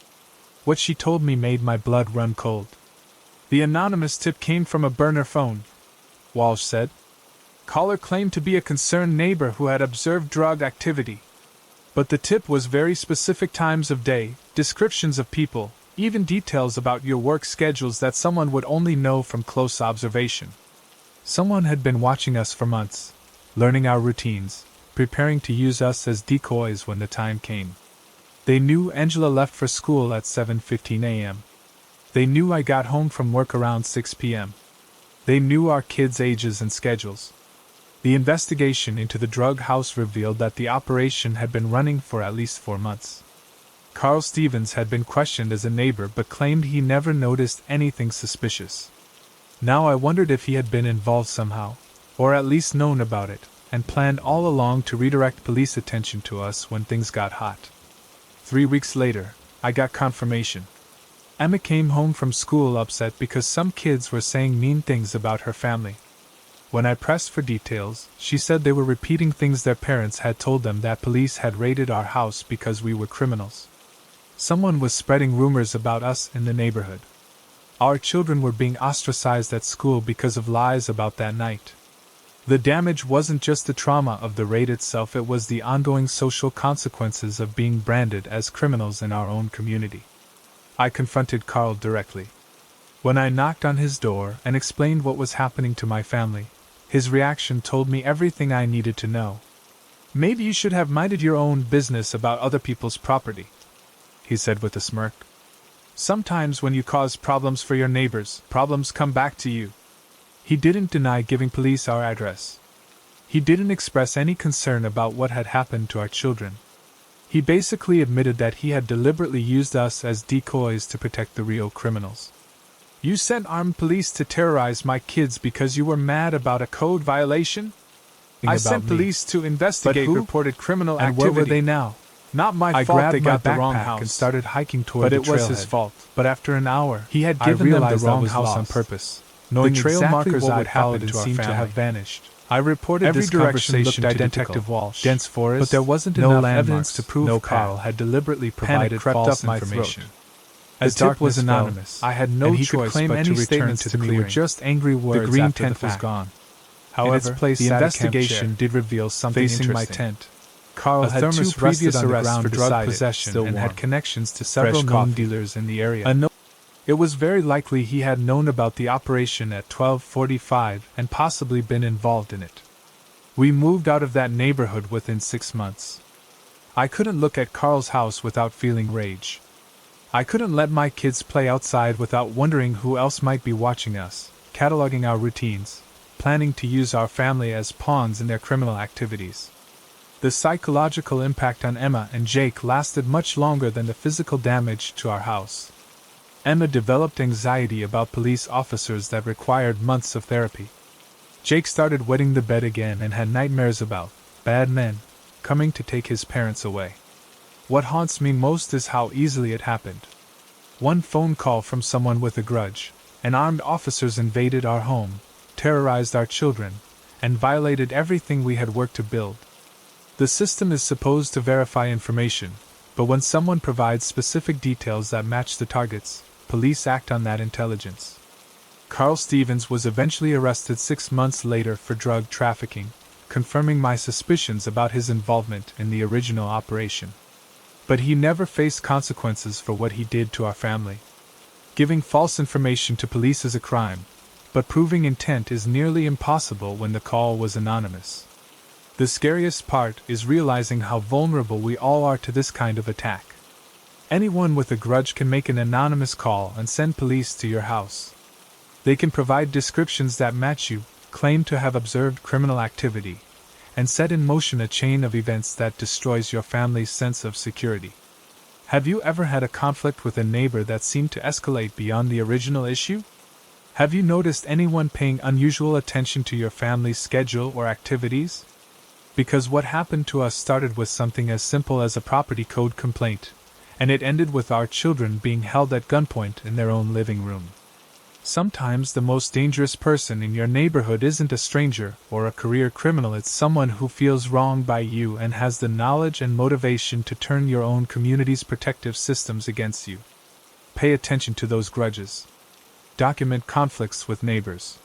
What she told me made my blood run cold. The anonymous tip came from a burner phone, Walsh said. Caller claimed to be a concerned neighbor who had observed drug activity. But the tip was very specific: times of day, descriptions of people, even details about your work schedules that someone would only know from close observation. Someone had been watching us for months, learning our routines, preparing to use us as decoys when the time came. They knew Angela left for school at 7:15 a.m. They knew I got home from work around 6 p.m. They knew our kids' ages and schedules. The investigation into the drug house revealed that the operation had been running for at least 4 months. Carl Stevens had been questioned as a neighbor but claimed he never noticed anything suspicious. Now I wondered if he had been involved somehow, or at least known about it, and planned all along to redirect police attention to us when things got hot. 3 weeks later, I got confirmation. Emma came home from school upset because some kids were saying mean things about her family. When I pressed for details, she said they were repeating things their parents had told them, that police had raided our house because we were criminals. Someone was spreading rumors about us in the neighborhood. Our children were being ostracized at school because of lies about that night. The damage wasn't just the trauma of the raid itself, it was the ongoing social consequences of being branded as criminals in our own community. I confronted Carl directly. When I knocked on his door and explained what was happening to my family, his reaction told me everything I needed to know. "Maybe you should have minded your own business about other people's property," he said with a smirk. "Sometimes when you cause problems for your neighbors, problems come back to you." He didn't deny giving police our address. He didn't express any concern about what had happened to our children. He basically admitted that he had deliberately used us as decoys to protect the real criminals. "You sent armed police to terrorize my kids because you were mad about a code violation?" "I sent police to investigate reported criminal activity. And where were they now? Not my fault they got the wrong house." And started hiking toward the trailhead. But it was his fault. But after an hour, he had given them the wrong house on purpose, knowing the trail markers what would happen to seemed to have vanished. I reported every this conversation to Detective Walsh. Dense forest, but there wasn't enough evidence to prove Carl had deliberately provided false information. As the tip was anonymous, I had no choice but to return to me with just angry words. The green tent was gone. However, the investigation did reveal something interesting. Facing my tent, Carl had 2 previous arrests for drug possession and had connections to several known dealers in the area. It was very likely he had known about the operation at 1245 and possibly been involved in it. We moved out of that neighborhood within 6 months. I couldn't look at Carl's house without feeling rage. I couldn't let my kids play outside without wondering who else might be watching us, cataloging our routines, planning to use our family as pawns in their criminal activities. The psychological impact on Emma and Jake lasted much longer than the physical damage to our house. Emma developed anxiety about police officers that required months of therapy. Jake started wetting the bed again and had nightmares about bad men, coming to take his parents away. What haunts me most is how easily it happened. One phone call from someone with a grudge, and armed officers invaded our home, terrorized our children, and violated everything we had worked to build. The system is supposed to verify information, but when someone provides specific details that match the targets, police act on that intelligence. Carl Stevens was eventually arrested 6 months later for drug trafficking, confirming my suspicions about his involvement in the original operation. But he never faced consequences for what he did to our family. Giving false information to police is a crime, but proving intent is nearly impossible when the call was anonymous. The scariest part is realizing how vulnerable we all are to this kind of attack. Anyone with a grudge can make an anonymous call and send police to your house. They can provide descriptions that match you, claim to have observed criminal activity, and set in motion a chain of events that destroys your family's sense of security. Have you ever had a conflict with a neighbor that seemed to escalate beyond the original issue? Have you noticed anyone paying unusual attention to your family's schedule or activities? Because what happened to us started with something as simple as a property code complaint, and it ended with our children being held at gunpoint in their own living room. Sometimes the most dangerous person in your neighborhood isn't a stranger or a career criminal, it's someone who feels wronged by you and has the knowledge and motivation to turn your own community's protective systems against you. Pay attention to those grudges. Document conflicts with neighbors.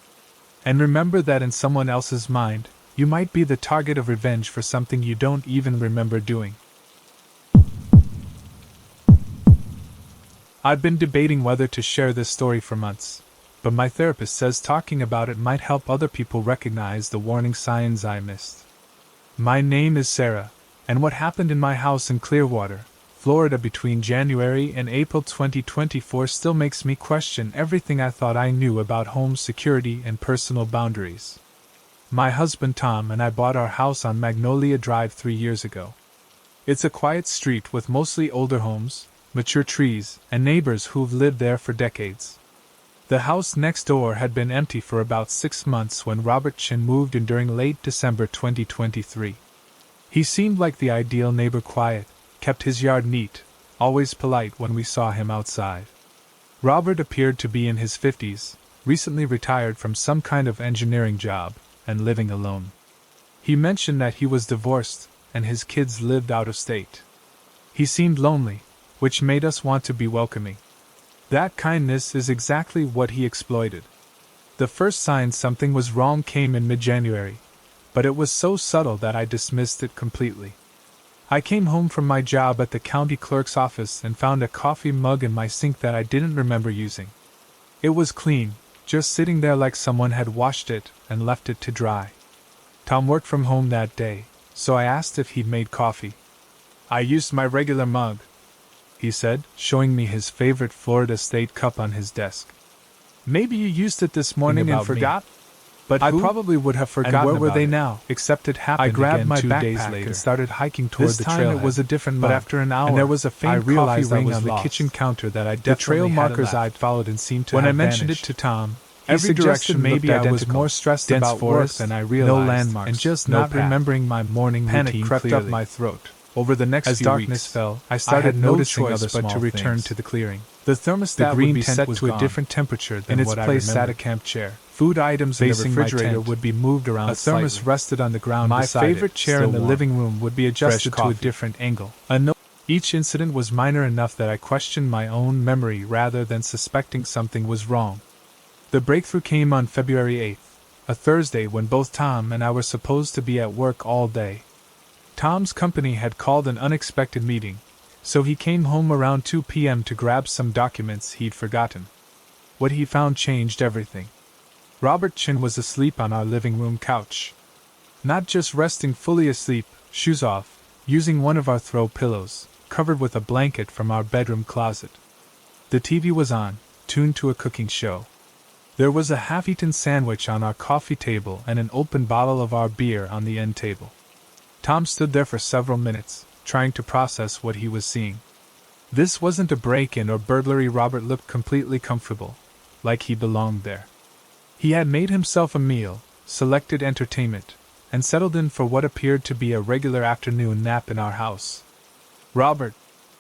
And remember that in someone else's mind, you might be the target of revenge for something you don't even remember doing. I've been debating whether to share this story for months, but my therapist says talking about it might help other people recognize the warning signs I missed. My name is Sarah, and what happened in my house in Clearwater, Florida between January and April 2024 still makes me question everything I thought I knew about home security and personal boundaries. My husband Tom and I bought our house on Magnolia Drive 3 years ago. It's a quiet street with mostly older homes, mature trees, and neighbors who've lived there for decades. The house next door had been empty for about 6 months when Robert Chin moved in during late December 2023. He seemed like the ideal neighbor, quiet, kept his yard neat, always polite when we saw him outside. Robert appeared to be in his 50s, recently retired from some kind of engineering job, and living alone. He mentioned that he was divorced, and his kids lived out of state. He seemed lonely, which made us want to be welcoming. That kindness is exactly what he exploited. The first sign something was wrong came in mid-January, but it was so subtle that I dismissed it completely. I came home from my job at the county clerk's office and found a coffee mug in my sink that I didn't remember using. It was clean, just sitting there like someone had washed it and left it to dry. Tom worked from home that day, so I asked if he'd made coffee. "I used my regular mug," he said, showing me his favorite Florida State cup on his desk. "Maybe you used it this morning and forgot?" But I probably would have forgotten. And where were they now? Except it happened. I grabbed my backpack and started hiking toward the trailhead. This time it was a different mug, but after an hour, and there was a faint coffee ring on the kitchen counter that I definitely the trail markers I'd followed and seemed to have vanished. When I mentioned it to Tom, every direction maybe I was more stressed about work than I realized. No landmarks, and just not remembering my morning routine. Panic crept up my throat. Over the next few weeks, as darkness fell, I started noticing other small but to return things. To the clearing. The thermostat would be set to a different temperature than what I remembered. In its place sat a camp chair. Food items in the refrigerator would be moved around. A thermos slightly. Rested on the ground. My favorite chair in the living room would be adjusted to a different angle. Each incident was minor enough that I questioned my own memory rather than suspecting something was wrong. The breakthrough came on February 8th, a Thursday when both Tom and I were supposed to be at work all day. Tom's company had called an unexpected meeting, so he came home around 2 p.m. to grab some documents he'd forgotten. What he found changed everything. Robert Chin was asleep on our living room couch. Not just resting fully asleep, shoes off, using one of our throw pillows, covered with a blanket from our bedroom closet. The TV was on, tuned to a cooking show. There was a half-eaten sandwich on our coffee table and an open bottle of our beer on the end table. Tom stood there for several minutes, trying to process what he was seeing. This wasn't a break-in or burglary. Robert looked completely comfortable, like he belonged there. He had made himself a meal, selected entertainment, and settled in for what appeared to be a regular afternoon nap in our house. "Robert,"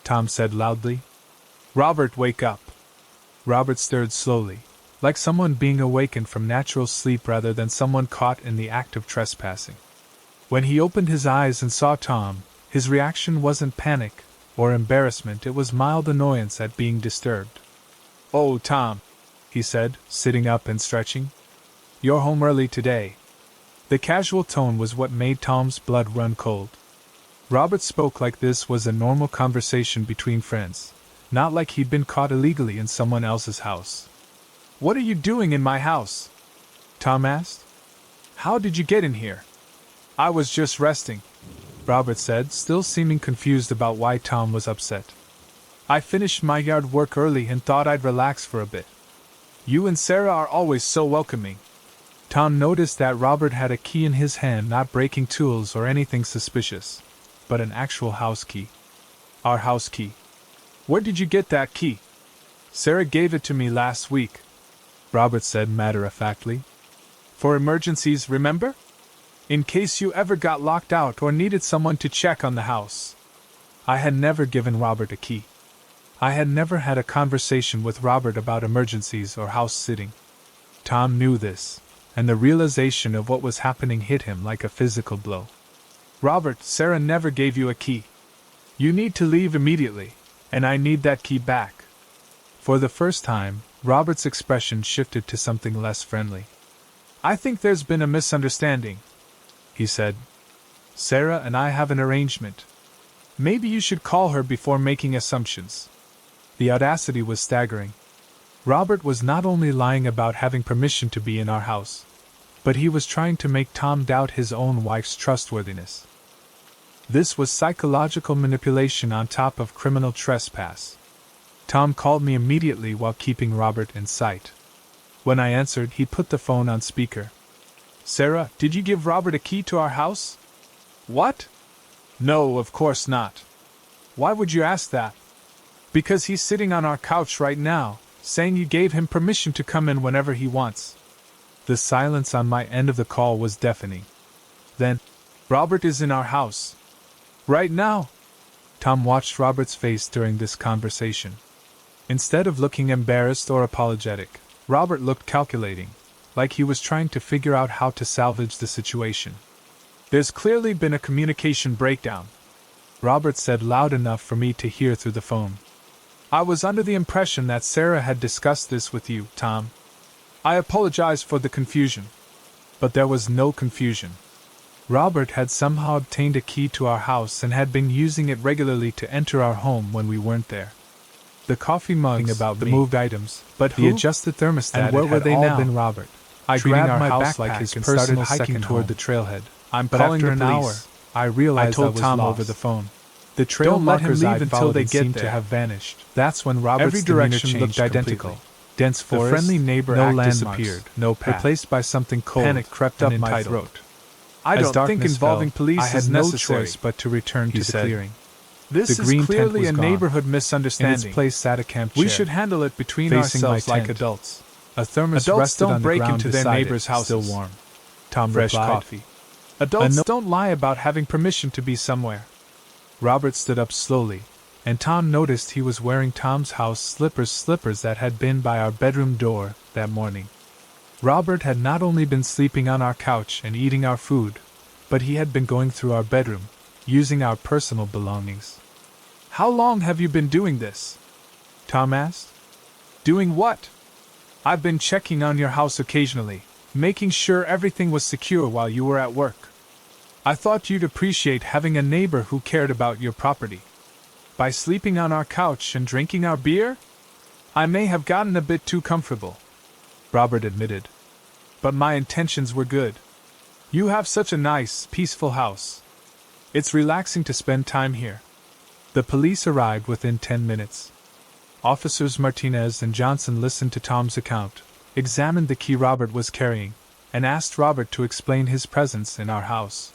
Tom said loudly. "Robert, wake up." Robert stirred slowly, like someone being awakened from natural sleep rather than someone caught in the act of trespassing. When he opened his eyes and saw Tom, his reaction wasn't panic or embarrassment, it was mild annoyance at being disturbed. "Oh, Tom," he said, sitting up and stretching. "You're home early today." The casual tone was what made Tom's blood run cold. Robert spoke like this was a normal conversation between friends, not like he'd been caught illegally in someone else's house. "What are you doing in my house?" Tom asked. "How did you get in here?" "I was just resting," Robert said, still seeming confused about why Tom was upset. "I finished my yard work early and thought I'd relax for a bit. You and Sarah are always so welcoming." Tom noticed that Robert had a key in his hand, not breaking tools or anything suspicious, but an actual house key. "Our house key." "Where did you get that key?" "Sarah gave it to me last week," Robert said matter-of-factly. "For emergencies, remember? In case you ever got locked out or needed someone to check on the house." I had never given Robert a key. I had never had a conversation with Robert about emergencies or house sitting. Tom knew this, and the realization of what was happening hit him like a physical blow. "Robert, Sarah never gave you a key. You need to leave immediately, and I need that key back." For the first time, Robert's expression shifted to something less friendly. "I think there's been a misunderstanding," he said. "Sarah and I have an arrangement. Maybe you should call her before making assumptions." The audacity was staggering. Robert was not only lying about having permission to be in our house, but he was trying to make Tom doubt his own wife's trustworthiness. This was psychological manipulation on top of criminal trespass. Tom called me immediately while keeping Robert in sight. When I answered, he put the phone on speaker. "Sarah, did you give Robert a key to our house?" "What? No, of course not." "Why would you ask that?" "Because he's sitting on our couch right now, saying you gave him permission to come in whenever he wants." The silence on my end of the call was deafening. "Then, Robert is in our house. Right now." Tom watched Robert's face during this conversation. Instead of looking embarrassed or apologetic, Robert looked calculating, like he was trying to figure out how to salvage the situation. "There's clearly been a communication breakdown," Robert said loud enough for me to hear through the phone. "I was under the impression that Sarah had discussed this with you, Tom. I apologize for the confusion." But there was no confusion. Robert had somehow obtained a key to our house and had been using it regularly to enter our home when we weren't there. The coffee mugs, about the me. moved items, But the who? adjusted thermostat, And where it were had they all now? been Robert. I Treating grabbed our my house backpack like his and personal started hiking second toward home. the trailhead. I'm But calling after the an police. hour, I realized told I was Tom lost. over the phone. The trail Don't let him markers leave I'd until followed they and get seemed there. to have vanished. That's when Robert's Every demeanor direction changed looked identical. completely. Dense forest, The friendly neighbor no act landmarks, disappeared. No path. replaced by something cold. Panic crept and up my entitled. throat. "I As don't think darkness involving fell, police I had is no necessary," choice but to return to the said. clearing. "This The is green tent clearly was a gone. neighborhood In misunderstanding. its place sat a camp We chair, should handle it between facing ourselves my like tent. adults. A thermos Adults rested don't on the break ground into their beside neighbors' it, still houses. warm. Tom Fresh replied. coffee. Adults no- don't lie about having permission to be somewhere." Robert stood up slowly, and Tom noticed he was wearing Tom's house slippers that had been by our bedroom door that morning. Robert had not only been sleeping on our couch and eating our food, but he had been going through our bedroom, using our personal belongings. "How long have you been doing this?" Tom asked. "Doing what?" "I've been checking on your house occasionally, making sure everything was secure while you were at work. I thought you'd appreciate having a neighbor who cared about your property. By sleeping on our couch and drinking our beer, I may have gotten a bit too comfortable," Robert admitted. "but my intentions were good. You have such a nice, peaceful house. It's relaxing to spend time here." The police arrived within 10 minutes. Officers Martinez and Johnson listened to Tom's account, examined the key Robert was carrying, and asked Robert to explain his presence in our house.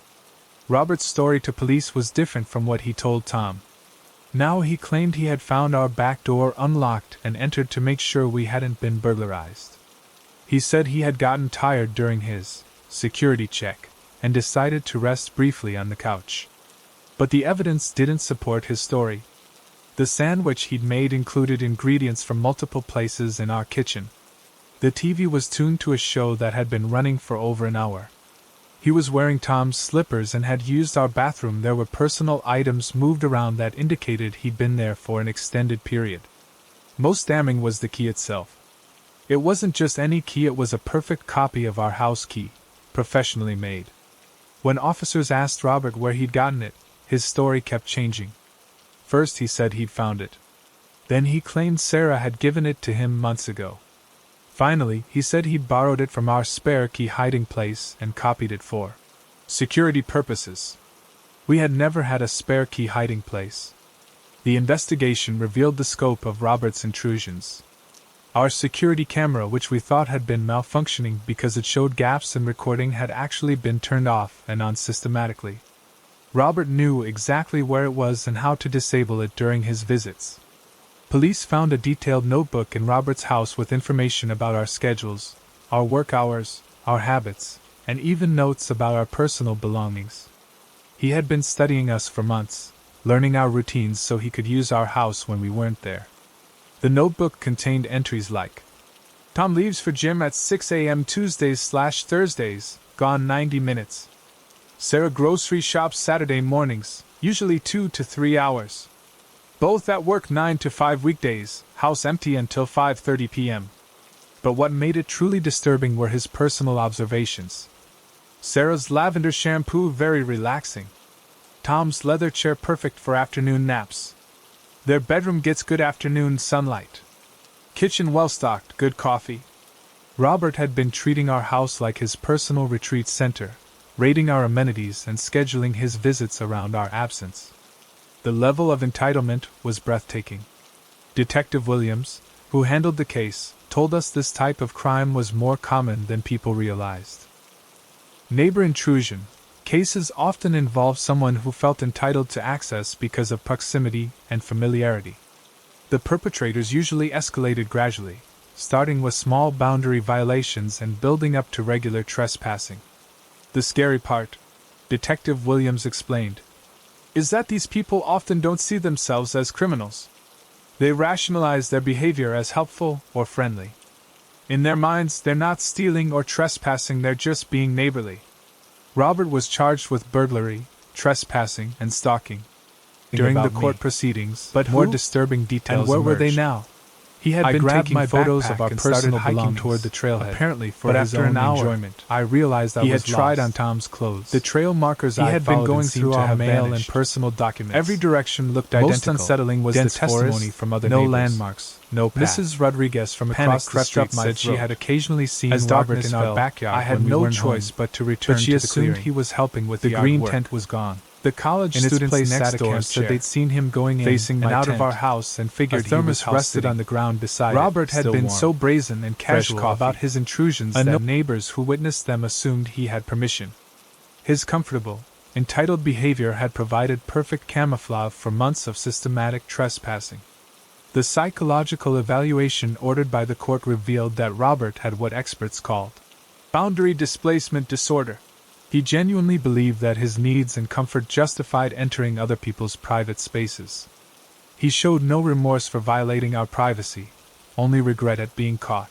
Robert's story to police was different from what he told Tom. Now he claimed he had found our back door unlocked and entered to make sure we hadn't been burglarized. He said he had gotten tired during his security check and decided to rest briefly on the couch. But the evidence didn't support his story. The sandwich he'd made included ingredients from multiple places in our kitchen. The TV was tuned to a show that had been running for over an hour. He was wearing Tom's slippers and had used our bathroom. There were personal items moved around that indicated he'd been there for an extended period. Most damning was the key itself. It wasn't just any key, it was a perfect copy of our house key, professionally made. When officers asked Robert where he'd gotten it, his story kept changing. First he said he'd found it. Then he claimed Sarah had given it to him months ago. Finally, he said he'd borrowed it from our spare key hiding place and copied it for security purposes. We had never had a spare key hiding place. The investigation revealed the scope of Robert's intrusions. Our security camera, which we thought had been malfunctioning because it showed gaps in recording, had actually been turned off and on systematically. Robert knew exactly where it was and how to disable it during his visits. Police found a detailed notebook in Robert's house with information about our schedules, our work hours, our habits, and even notes about our personal belongings. He had been studying us for months, learning our routines so he could use our house when we weren't there. The notebook contained entries like, Tom leaves for gym at 6 a.m. Tuesdays/Thursdays, gone 90 minutes. Sarah grocery shops Saturday mornings, usually 2 to 3 hours. Both at work 9 to 5 weekdays, house empty until 5:30 p.m. But what made it truly disturbing were his personal observations. Sarah's lavender shampoo very relaxing. Tom's leather chair perfect for afternoon naps. Their bedroom gets good afternoon sunlight. Kitchen well stocked, good coffee. Robert had been treating our house like his personal retreat center, rating our amenities and scheduling his visits around our absence. The level of entitlement was breathtaking. Detective Williams, who handled the case, told us this type of crime was more common than people realized. Neighbor intrusion. Cases often involve someone who felt entitled to access because of proximity and familiarity. The perpetrators usually escalated gradually, starting with small boundary violations and building up to regular trespassing. The scary part, Detective Williams explained, is that these people often don't see themselves as criminals. They rationalize their behavior as helpful or friendly. In their minds, they're not stealing or trespassing, they're just being neighborly. Robert was charged with burglary, trespassing, and stalking. During the court proceedings, but more disturbing details and where emerged. were they now? He had been taking my photos of our and personal hiking belongings, toward the trailhead, apparently for but his after own an hour, enjoyment. I realized he was had tried lost. on Tom's clothes. The trail markers He I had been followed going seemed through to our have mail vanished. and personal documents. Every direction looked Most identical. unsettling was Dense the testimony forest, from other no neighbors. landmarks, no path. Mrs. Rodriguez from across the crept street up my said she throat. had occasionally seen As Robert darkness in our fell, backyard. I had when we no weren't choice home, but to return but she to the assumed clearing. he was helping with The the green artwork. tent was gone. The college In its students place next sat a door camp said chair, they'd seen him going in facing and my out of tent. our house and A figured he thermos was rested sitting on the ground beside Robert it, had still been warm. so brazen and Fresh casual coffee. about his intrusions A that no- neighbors who witnessed them assumed he had permission. His comfortable, entitled behavior had provided perfect camouflage for months of systematic trespassing. The psychological evaluation ordered by the court revealed that Robert had what experts called boundary displacement disorder. He genuinely believed that his needs and comfort justified entering other people's private spaces. He showed no remorse for violating our privacy, only regret at being caught.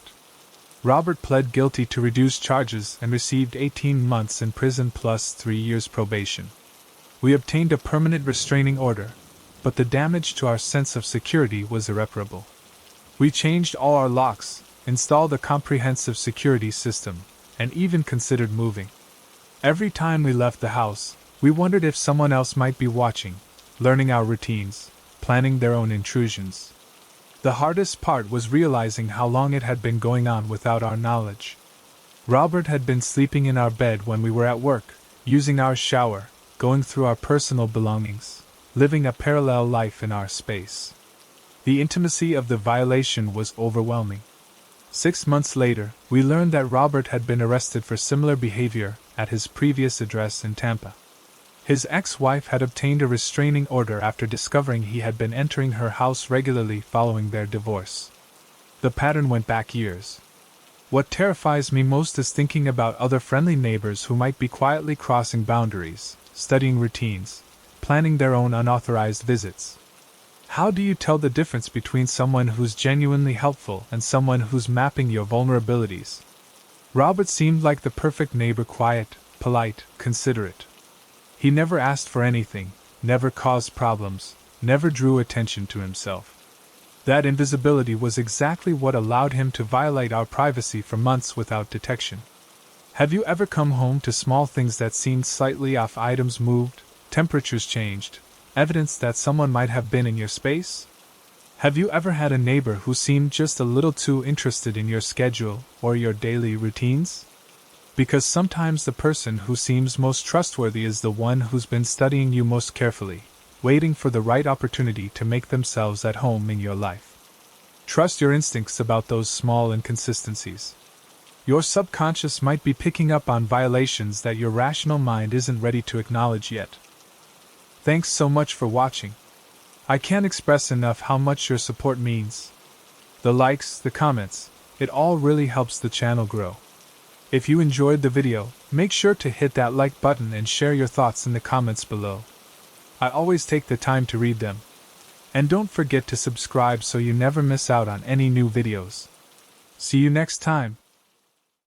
Robert pled guilty to reduced charges and received 18 months in prison plus 3 years probation. We obtained a permanent restraining order, but the damage to our sense of security was irreparable. We changed all our locks, installed a comprehensive security system, and even considered moving. Every time we left the house, we wondered if someone else might be watching, learning our routines, planning their own intrusions. The hardest part was realizing how long it had been going on without our knowledge. Robert had been sleeping in our bed when we were at work, using our shower, going through our personal belongings, living a parallel life in our space. The intimacy of the violation was overwhelming. 6 months later, we learned that Robert had been arrested for similar behavior at his previous address in Tampa. His ex-wife had obtained a restraining order after discovering he had been entering her house regularly following their divorce. The pattern went back years. What terrifies me most is thinking about other friendly neighbors who might be quietly crossing boundaries, studying routines, planning their own unauthorized visits. How do you tell the difference between someone who's genuinely helpful and someone who's mapping your vulnerabilities? Robert seemed like the perfect neighbor, quiet, polite, considerate. He never asked for anything, never caused problems, never drew attention to himself. That invisibility was exactly what allowed him to violate our privacy for months without detection. Have you ever come home to small things that seemed slightly off? Items moved, temperatures changed, evidence that someone might have been in your space? Have you ever had a neighbor who seemed just a little too interested in your schedule or your daily routines? Because sometimes the person who seems most trustworthy is the one who's been studying you most carefully, waiting for the right opportunity to make themselves at home in your life. Trust your instincts about those small inconsistencies. Your subconscious might be picking up on violations that your rational mind isn't ready to acknowledge yet. Thanks so much for watching. I can't express enough how much your support means. The likes, the comments, it all really helps the channel grow. If you enjoyed the video, make sure to hit that like button and share your thoughts in the comments below. I always take the time to read them. And don't forget to subscribe so you never miss out on any new videos. See you next time.